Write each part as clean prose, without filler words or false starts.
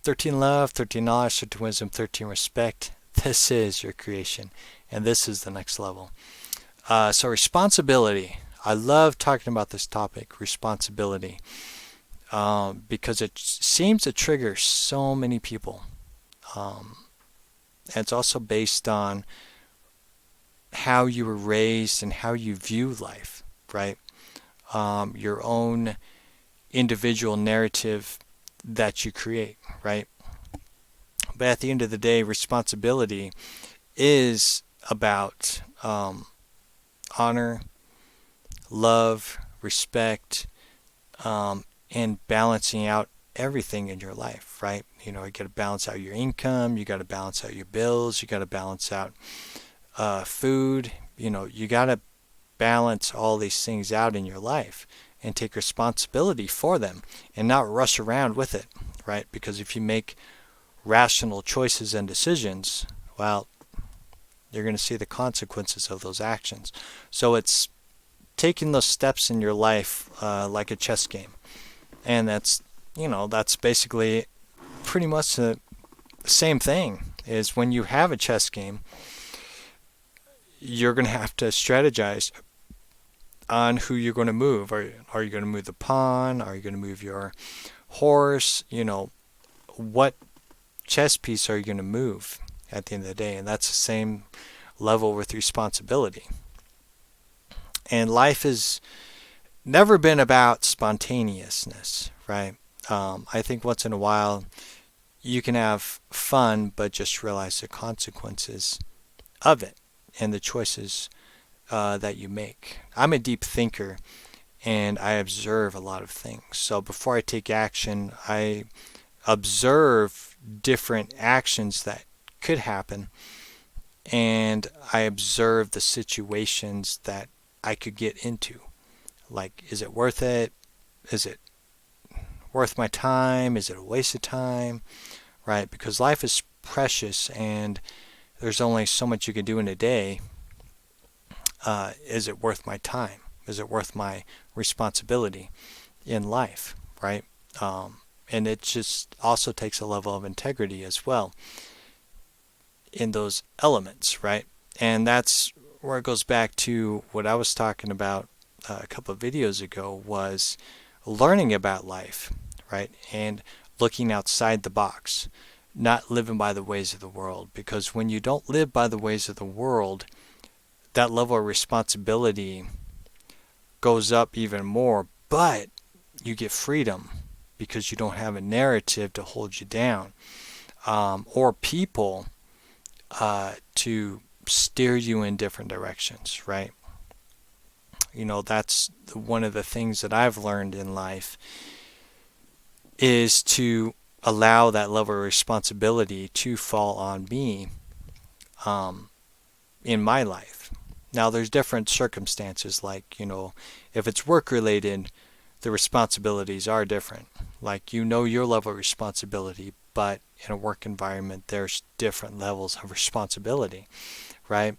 13 love, 13 knowledge, 13 wisdom, 13 respect. This is your creation, and this is the next level. So responsibility. I love talking about this topic, responsibility, because it seems to trigger so many people. And it's also based on how you were raised and how you view life, right? Your own individual narrative that you create, right? But at the end of the day, responsibility is about honor, love, respect, and balancing out everything in your life, right? You got to balance out your income, you got to balance out your bills, you got to balance out food. You got to balance all these things out in your life and take responsibility for them and not rush around with it, right? Because if you make rational choices and decisions, well, you're going to see the consequences of those actions. So it's taking those steps in your life like a chess game. And that's basically pretty much the same thing. Is when you have a chess game, you're going to have to strategize on who you're going to move. Are you going to move the pawn? Are you going to move your horse? What chess piece are you going to move at the end of the day? And that's the same level with responsibility. And life has never been about spontaneousness, right? I think once in a while you can have fun, but just realize the consequences of it and the choices that you make. I'm a deep thinker and I observe a lot of things. So before I take action, I observe different actions that could happen, and I observe the situations that I could get into. Like, is it worth it? Is it worth my time? Is it a waste of time? Right? Because life is precious and there's only so much you can do in a day. Is it worth my time? Is it worth my responsibility in life? Right? And it just also takes a level of integrity as well in those elements, right? And that's where it goes back to what I was talking about a couple of videos ago, was learning about life, right? And looking outside the box, not living by the ways of the world. Because when you don't live by the ways of the world, that level of responsibility goes up even more, but you get freedom because you don't have a narrative to hold you down, or people to steer you in different directions, right? That's one of the things that I've learned in life, is to allow that level of responsibility to fall on me in my life. Now, there's different circumstances, like, if it's work related, the responsibilities are different. Like, your level of responsibility, but in a work environment, there's different levels of responsibility, right?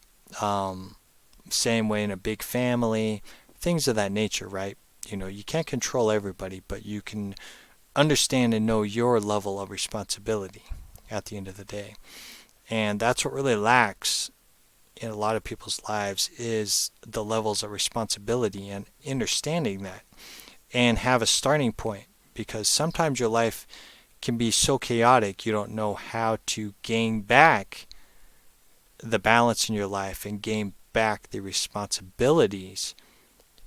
Same way in a big family, things of that nature, right? You can't control everybody, but you can understand and know your level of responsibility at the end of the day. And that's what really lacks in a lot of people's lives, is the levels of responsibility and understanding that, and have a starting point, because sometimes your life can be so chaotic you don't know how to gain back the balance in your life and gain back the responsibilities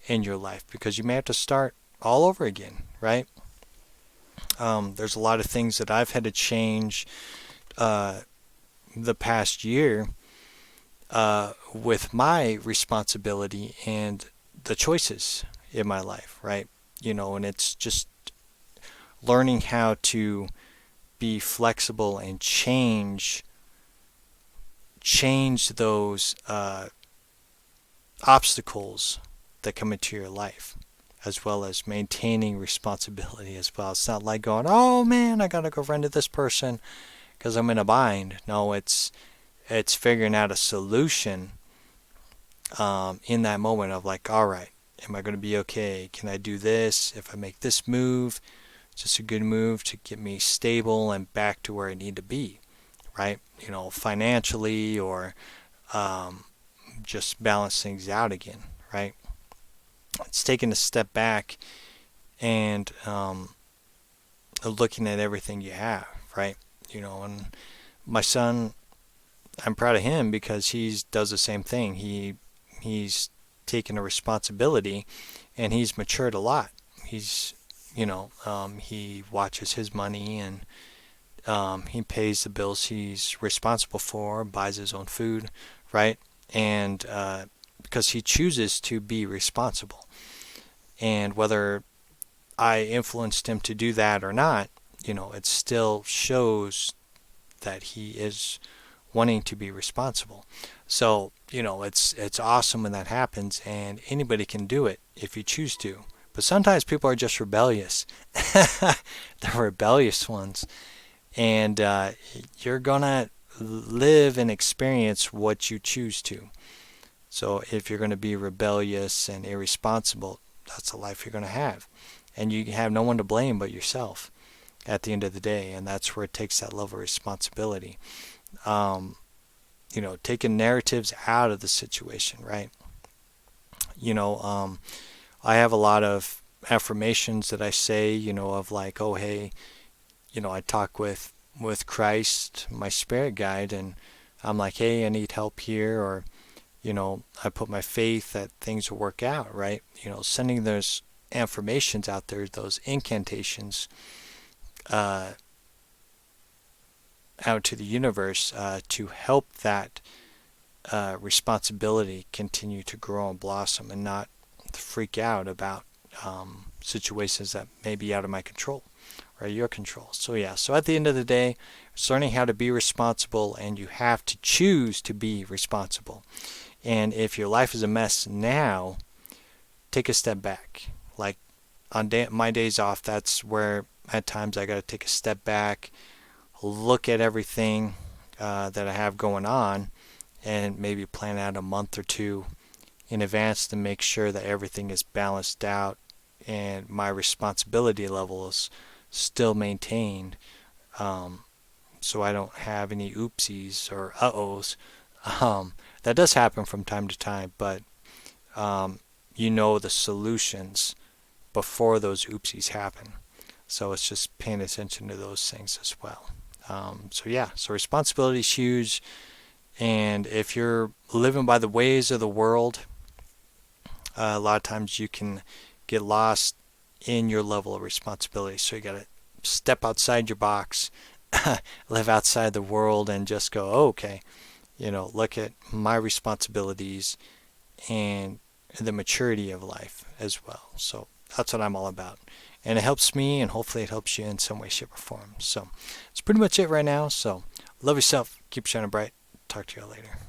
in your life, because you may have to start all over again, right? There's a lot of things that I've had to change the past year with my responsibility and the choices in my life, right? And it's just learning how to be flexible and change those obstacles that come into your life, as well as maintaining responsibility as well. It's not like going, oh man, I gotta go run to this person because I'm in a bind. No, it's figuring out a solution in that moment of like, all right, am I going to be okay? Can I do this? If I make this move, It's just a good move to get me stable and back to where I need to be, right? Financially, or um, just balance things out again, right? It's taking a step back and looking at everything you have, right? And my son, I'm proud of him because he does the same thing. He's taken a responsibility, and he's matured a lot. He watches his money, and he pays the bills he's responsible for, buys his own food, right? And because he chooses to be responsible, and whether I influenced him to do that or not, it still shows that he is wanting to be responsible. So, it's awesome when that happens, and anybody can do it if you choose to. But sometimes people are just rebellious. The rebellious ones. And you're going to live and experience what you choose to. So if you're going to be rebellious and irresponsible, that's the life you're going to have. And you have no one to blame but yourself at the end of the day. And that's where it takes that level of responsibility. Taking narratives out of the situation, right? I have a lot of affirmations that I say, of like, oh, hey, I talk with Christ, my spirit guide, and I'm like, hey, I need help here, or, I put my faith that things will work out, right? Sending those affirmations out there, those incantations, out to the universe to help that responsibility continue to grow and blossom, and not freak out about situations that may be out of my control or your control. So at the end of the day, it's learning how to be responsible, and you have to choose to be responsible. And if your life is a mess now, take a step back. Like on my days off, that's where at times I got to take a step back, look at everything that I have going on, and maybe plan out a month or two in advance to make sure that everything is balanced out and my responsibility level is still maintained, so I don't have any oopsies or uh-ohs. That does happen from time to time, but the solutions before those oopsies happen. So it's just paying attention to those things as well. So responsibility is huge. And if you're living by the ways of the world, a lot of times you can get lost in your level of responsibility. So you got to step outside your box, live outside the world, and just go, oh, okay, look at my responsibilities and the maturity of life as well. So that's what I'm all about. And it helps me, and hopefully it helps you in some way, shape, or form. So it's pretty much it right now. So love yourself. Keep shining bright. Talk to you all later.